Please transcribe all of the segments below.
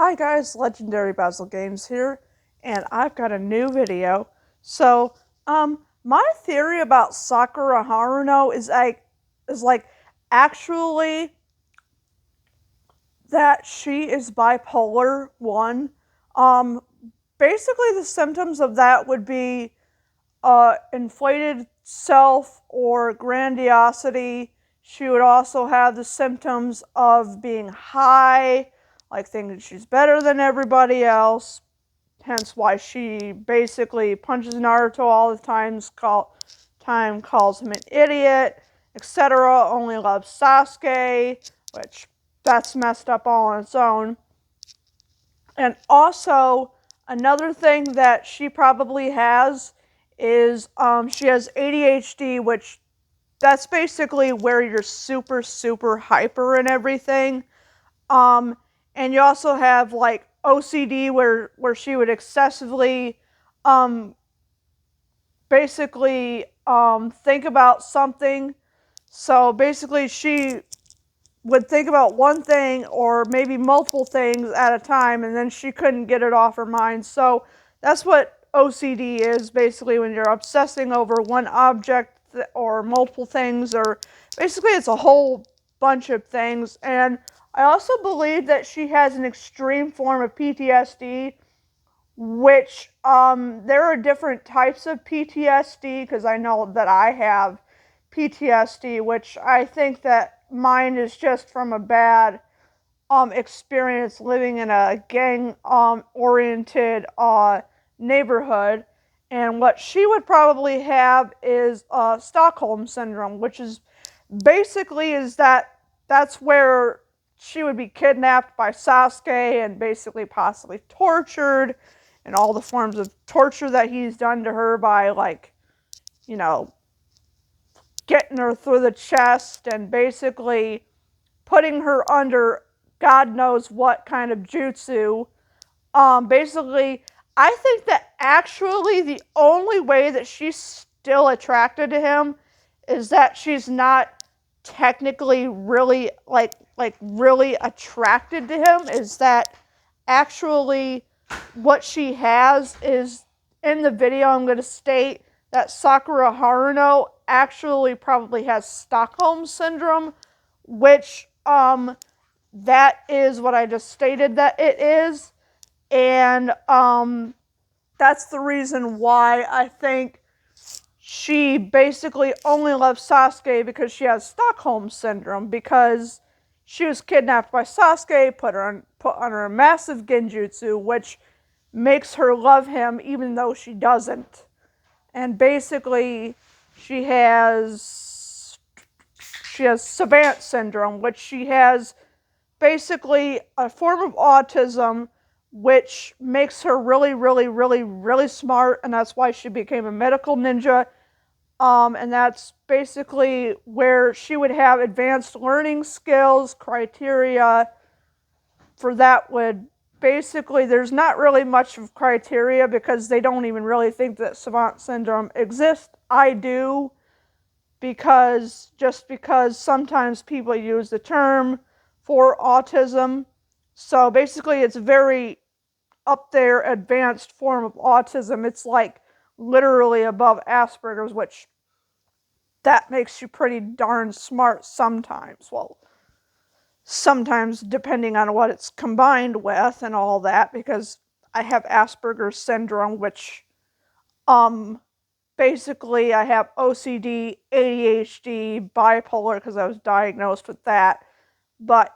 Hi guys, Legendary Basil Games here, and I've got a new video. My theory about Sakura Haruno is actually that she is bipolar 1. Um, Basically the symptoms of that would be inflated self or grandiosity. She would also have the symptoms of being high, like thinking she's better than everybody else, hence why she basically punches Naruto all the time, calls him an idiot, etc. Only loves Sasuke, which that's messed up all on its own. And also, another thing that she probably has is she has ADHD, which that's basically where you're super, super hyper and everything. Um, and you also have like OCD, where she would excessively, um, basically, think about something. So basically, she would think about one thing or maybe multiple things at a time, and then she couldn't get it off her mind. So that's what OCD is, basically, when you're obsessing over one object or multiple things, or basically it's a whole bunch of things. And I also believe that she has an extreme form of PTSD, which there are different types of PTSD, because I know that I have PTSD, which I think that mine is just from a bad experience living in a gang oriented neighborhood. And what she would probably have is Stockholm syndrome, which is basically that's where she would be kidnapped by Sasuke and basically possibly tortured, and all the forms of torture that he's done to her by, like, you know, getting her through the chest and basically putting her under God knows what kind of jutsu. Basically, I think that actually the only way that she's still attracted to him is that she's not technically really really attracted to him. Is that actually what she has is, in the video I'm going to state that Sakura Haruno actually probably has Stockholm syndrome, which that is what I just stated that it is. And that's the reason why I think she basically only loves Sasuke, because she has Stockholm syndrome, because she was kidnapped by Sasuke, put under a massive genjutsu, which makes her love him even though she doesn't. And basically she has savant syndrome, which she has basically a form of autism, which makes her really, really, really, really smart, and that's why she became a medical ninja. And that's basically where she would have advanced learning skills. Criteria for that would basically, there's not really much of criteria because they don't even really think that savant syndrome exists. I do, because sometimes people use the term for autism. So basically it's a very up there advanced form of autism. It's like literally above Asperger's, which that makes you pretty darn smart sometimes. Well, sometimes depending on what it's combined with and all that, because I have Asperger's syndrome, which basically I have OCD, ADHD, bipolar, because I was diagnosed with that. But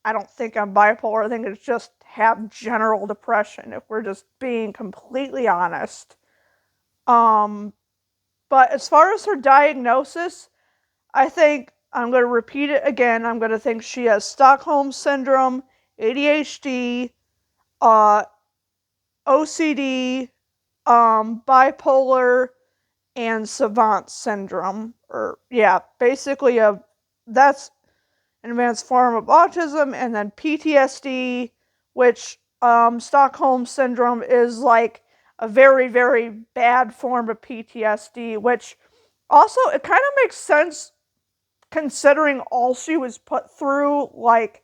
I don't think I'm bipolar. I think it's just have general depression, if we're just being completely honest. But as far as her diagnosis, I think I'm going to repeat it again. I'm going to think she has Stockholm syndrome, ADHD, OCD, bipolar, and savant syndrome. Or yeah, basically that's an advanced form of autism, and then PTSD, which Stockholm syndrome is like a very, very bad form of PTSD, which also it kind of makes sense considering all she was put through, like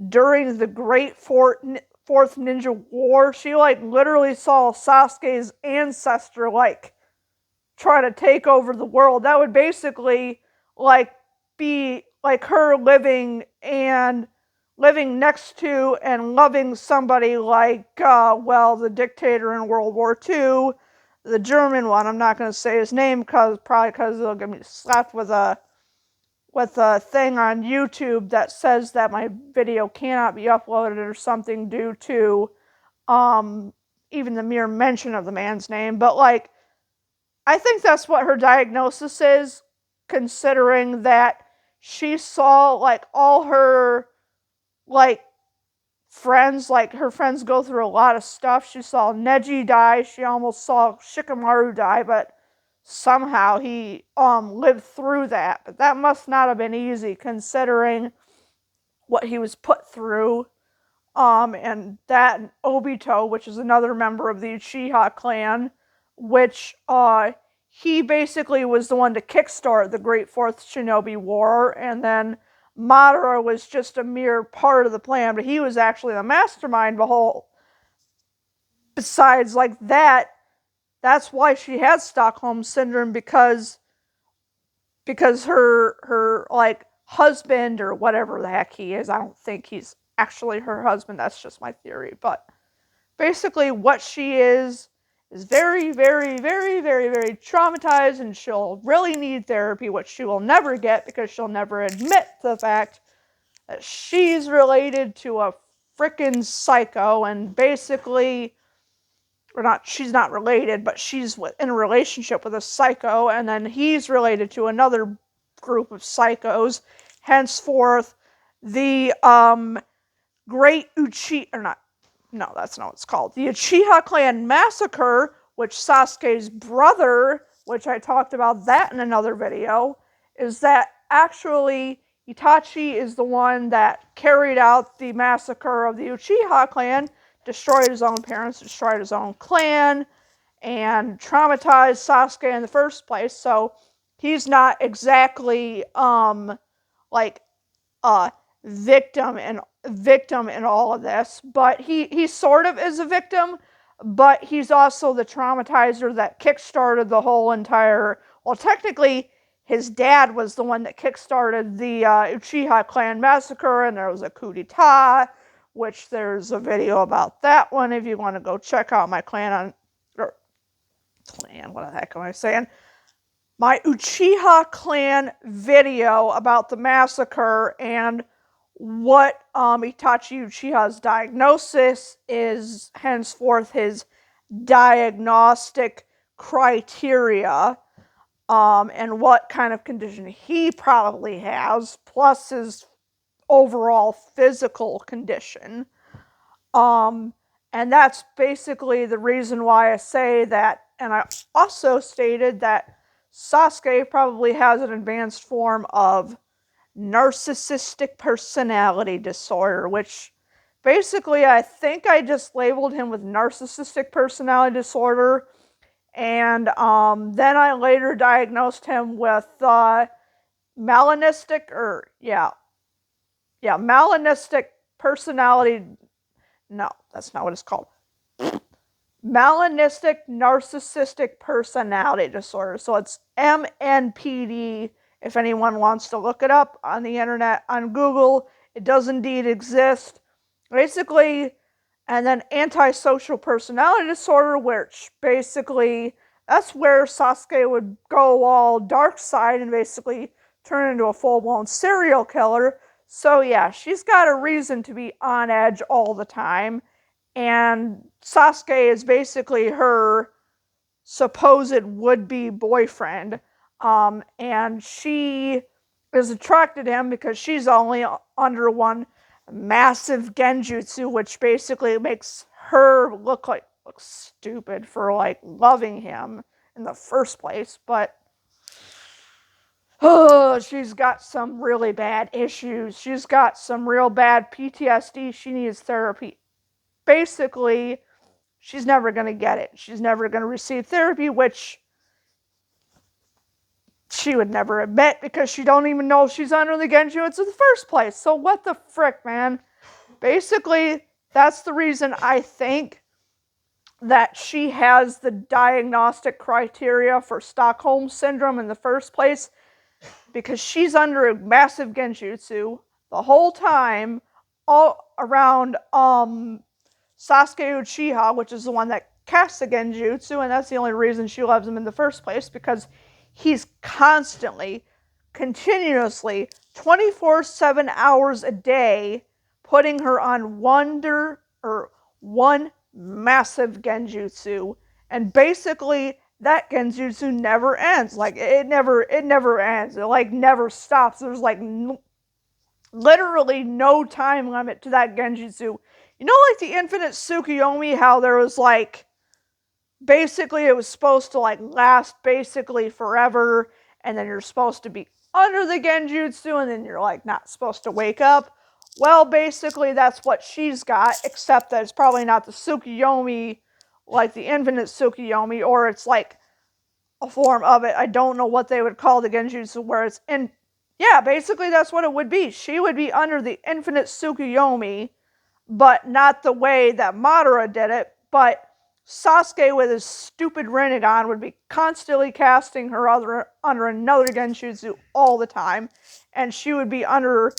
during the Great Fourth Ninja War. She like literally saw Sasuke's ancestor like try to take over the world. That would basically like be like her living next to and loving somebody like the dictator in World War II, the German one. I'm not going to say his name because they'll get me slapped with a thing on YouTube that says that my video cannot be uploaded or something due to even the mere mention of the man's name. But like, I think that's what her diagnosis is, considering that she saw like all her like friends, like her friends go through a lot of stuff. She saw Neji die, she almost saw Shikamaru die, but somehow he lived through that. But that must not have been easy considering what he was put through. And that and Obito, which is another member of the Uchiha clan, which he basically was the one to kickstart the Great Fourth Shinobi War, and then Madara was just a mere part of the plan, but he was actually the mastermind behind. Besides, like that's why she has Stockholm syndrome, because her like husband or whatever the heck he is, I don't think he's actually her husband, that's just my theory, but basically what she is very, very, very, very, very traumatized, and she'll really need therapy, which she will never get because she'll never admit to the fact that she's related to a frickin' psycho, and basically, or not, she's not related, but she's in a relationship with a psycho, and then he's related to another group of psychos. Henceforth, the Great Uchiha, or not, no, that's not what it's called. The Uchiha Clan Massacre, which Sasuke's brother, which I talked about that in another video, is that actually Itachi is the one that carried out the massacre of the Uchiha clan, destroyed his own parents, destroyed his own clan, and traumatized Sasuke in the first place. So he's not exactly like victim in all of this, but he sort of is a victim, but he's also the traumatizer that kickstarted the whole entire, well, technically his dad was the one that kickstarted the Uchiha clan massacre, and there was a coup d'etat, which there's a video about that one if you want to go check out my what the heck am I saying? My Uchiha clan video about the massacre and what Itachi Uchiha's diagnosis is, henceforth his diagnostic criteria, and what kind of condition he probably has, plus his overall physical condition. And that's basically the reason why I say that, and I also stated that Sasuke probably has an advanced form of narcissistic personality disorder, which basically I think I just labeled him with narcissistic personality disorder, and then I later diagnosed him with melanistic personality. No, that's not what it's called. Melanistic narcissistic personality disorder. So it's MNPD. If anyone wants to look it up on the internet, on Google, it does indeed exist. Basically, and then antisocial personality disorder, which basically, that's where Sasuke would go all dark side and basically turn into a full-blown serial killer. So yeah, she's got a reason to be on edge all the time. And Sasuke is basically her supposed would-be boyfriend. And she is attracted to him because she's only under one massive genjutsu, which basically makes her look stupid for like loving him in the first place. But she's got some really bad issues. She's got some real bad PTSD. She needs therapy. Basically, she's never going to get it. She's never going to receive therapy, which she would never admit because she don't even know she's under the genjutsu in the first place. So what the frick, man? Basically, that's the reason I think that she has the diagnostic criteria for Stockholm Syndrome in the first place, because she's under a massive genjutsu the whole time, all around Sasuke Uchiha, which is the one that casts the genjutsu, and that's the only reason she loves him in the first place, because he's constantly, continuously, 24/7 hours a day, putting her on one massive genjutsu, and basically that genjutsu never ends. Like it never ends. It like never stops. There's like literally no time limit to that genjutsu. You know, like the Infinite Tsukuyomi, how there was like basically it was supposed to like last basically forever, and then you're supposed to be under the genjutsu, and then you're like not supposed to wake up. Well, basically that's what she's got, except that it's probably not the Tsukuyomi like the Infinite Tsukuyomi, or it's like a form of it. I don't know what they would call the genjutsu where it's in. Yeah, basically that's what it would be. She would be under the Infinite Tsukuyomi, but not the way that Madara did it. But Sasuke with his stupid Rinnegan would be constantly casting her under another genjutsu all the time, and she would be under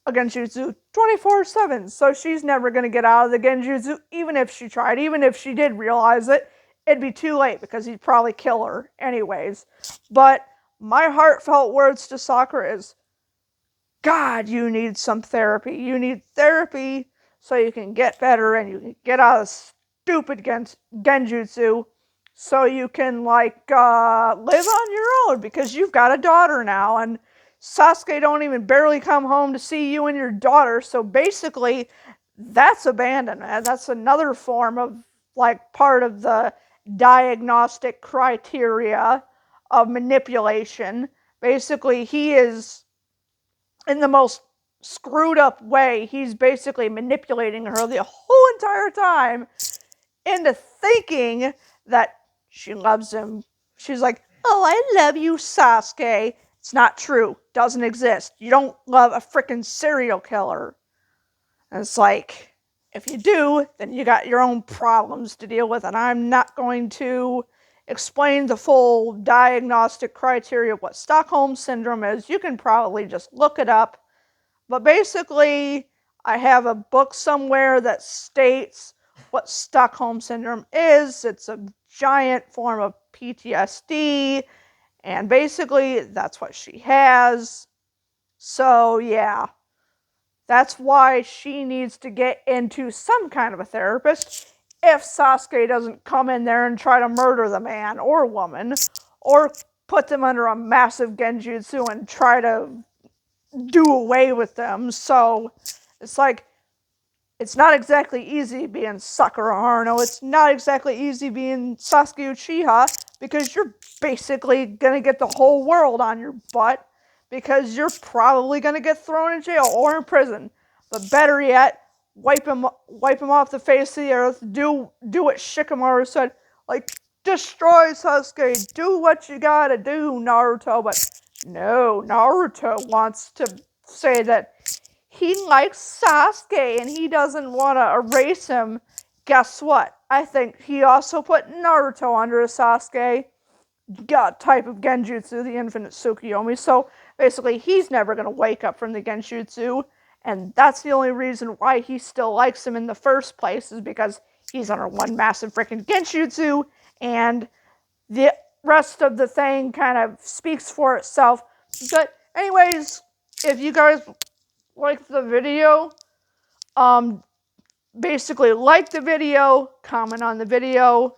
a genjutsu 24/7. So she's never going to get out of the genjutsu, even if she tried. Even if she did realize it, it'd be too late because he'd probably kill her anyways. But my heartfelt words to Sakura is, God, you need some therapy. You need therapy so you can get better and you can get out of stupid genjutsu, so you can like live on your own, because you've got a daughter now, and Sasuke don't even barely come home to see you and your daughter. So basically that's abandonment. That's another form of like part of the diagnostic criteria of manipulation. Basically, he is, in the most screwed up way, he's basically manipulating her the whole entire time into thinking that she loves him. She's like, oh, I love you, Sasuke. It's not true. Doesn't exist. You don't love a freaking serial killer. And it's like, if you do, then you got your own problems to deal with, and I'm not going to explain the full diagnostic criteria of what Stockholm Syndrome is. You can probably just look it up. But basically, I have a book somewhere that states what Stockholm Syndrome is. It's a giant form of PTSD, and basically that's what she has. So yeah, that's why she needs to get into some kind of a therapist if Sasuke doesn't come in there and try to murder the man or woman, or put them under a massive genjutsu and try to do away with them. So it's like, it's not exactly easy being Sakura Haruno. It's not exactly easy being Sasuke Uchiha, because you're basically going to get the whole world on your butt, because you're probably going to get thrown in jail or in prison. But better yet, wipe him off the face of the earth. Do what Shikamaru said, like, destroy Sasuke. Do what you gotta do, Naruto. But no, Naruto wants to say that he likes Sasuke and he doesn't want to erase him. Guess what? I think he also put Naruto under a Sasuke type of genjutsu, the Infinite Tsukuyomi. So basically, he's never going to wake up from the genjutsu, and that's the only reason why he still likes him in the first place, is because he's under one massive freaking genjutsu, and the rest of the thing kind of speaks for itself. But anyways, if you guys like the video, basically like the video, comment on the video,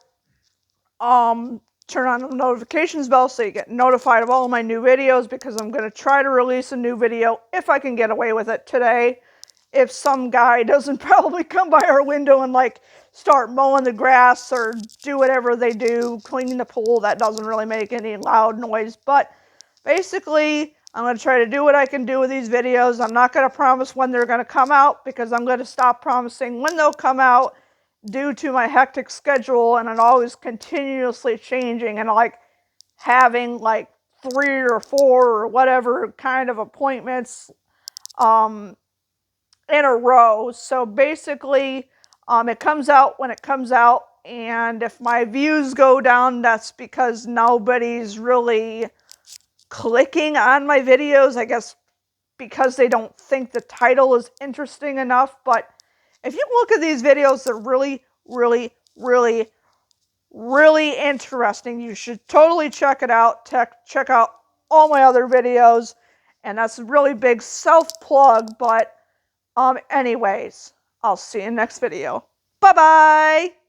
turn on the notifications bell so you get notified of all of my new videos, because I'm going to try to release a new video if I can get away with it today. If some guy doesn't probably come by our window and like start mowing the grass or do whatever they do, cleaning the pool, that doesn't really make any loud noise. But basically, I'm going to try to do what I can do with these videos. I'm not going to promise when they're going to come out, because I'm going to stop promising when they'll come out due to my hectic schedule, and I'm always continuously changing and like having like 3 or 4 or whatever kind of appointments in a row. So basically, it comes out when it comes out. And if my views go down, that's because nobody's really clicking on my videos. I guess because they don't think the title is interesting enough. But if you look at these videos, they're really, really, really, really interesting. You should totally check it out. Check out all my other videos. And that's a really big self-plug. But anyways, I'll see you in the next video. Bye-bye!